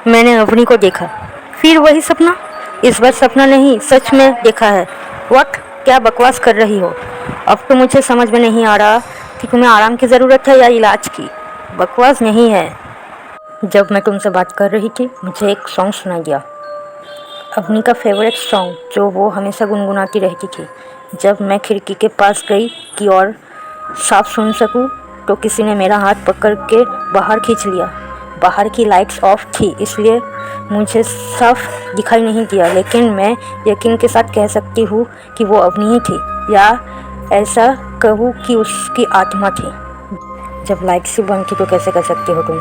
मैंने अवनी को देखा। फिर वही सपना? इस बार सपना नहीं, सच में देखा है। व्हाट? क्या बकवास कर रही हो? अब तो मुझे समझ में नहीं आ रहा कि तुम्हें आराम की ज़रूरत है या इलाज की। बकवास नहीं है। जब मैं तुमसे बात कर रही थी मुझे एक सॉन्ग सुनाई दिया, अवनी का फेवरेट सॉन्ग जो वो हमेशा गुनगुनाती रहती थी। जब मैं खिड़की के पास गई कि और साफ सुन सकूं तो किसी ने मेरा हाथ पकड़ के बाहर खींच लिया। बाहर की लाइट्स ऑफ थी इसलिए मुझे साफ दिखाई नहीं दिया, लेकिन मैं यकीन के साथ कह सकती हूँ कि वो अवनी ही थी, या ऐसा कहूँ कि उसकी आत्मा थी। जब लाइट्स ही बंद थी तो कैसे कर सकती हो तुम?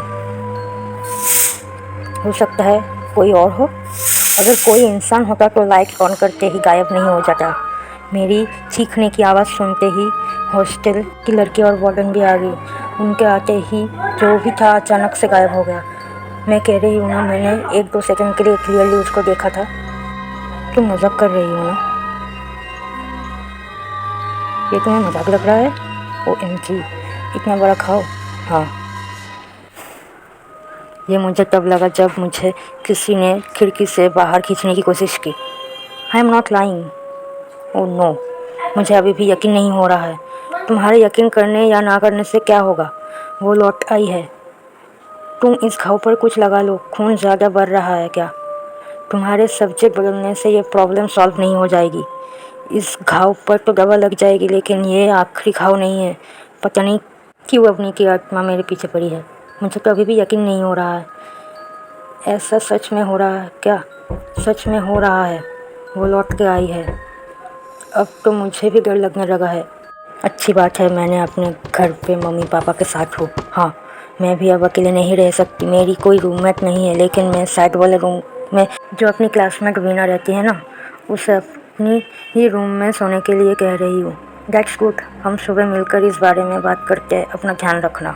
हो सकता है कोई और हो। अगर कोई इंसान होता तो लाइट ऑन करते ही गायब नहीं हो जाता। मेरी चीखने की आवाज़ सुनते ही हॉस्टल की लड़की और वार्डन भी आ गई। उनके आते ही जो भी था अचानक से गायब हो गया। मैं कह रही हूँ ना, मैंने 1-2 सेकंड के लिए क्लियरली उसको देखा था। तुम मजाक कर रही हो ना? ये तुम्हें मजाक लग रहा है? OMG, इतना बड़ा खाओ। हाँ, ये मुझे तब लगा जब मुझे किसी ने खिड़की से बाहर खींचने की कोशिश की। I am not lying. Oh no, मुझे अभी भी यकीन नहीं हो रहा है। तुम्हारे यकीन करने या ना करने से क्या होगा? वो लौट आई है। तुम इस घाव पर कुछ लगा लो। खून ज़्यादा बढ़ रहा है क्या? तुम्हारे सब्जेक्ट बदलने से ये प्रॉब्लम सॉल्व नहीं हो जाएगी। इस घाव पर तो दवा लग जाएगी, लेकिन ये आखिरी घाव नहीं है। पता नहीं क्यों अवनी की आत्मा मेरे पीछे पड़ी है। मुझे तो अभी भी यकीन नहीं हो रहा है। ऐसा सच में हो रहा है क्या? सच में हो रहा है। वो लौट के आई है। अब तो मुझे भी डर लगने लगा है। अच्छी बात है, मैंने अपने घर पे मम्मी पापा के साथ हूँ। हाँ, मैं भी अब अकेले नहीं रह सकती। मेरी कोई रूममेट नहीं है, लेकिन मैं साइड वाले रूम में जो अपनी क्लासमेट वीना रहती है ना, उसे अपनी ही रूम में सोने के लिए कह रही हूँ। That's good. हम सुबह मिलकर इस बारे में बात करते हैं। अपना ध्यान रखना।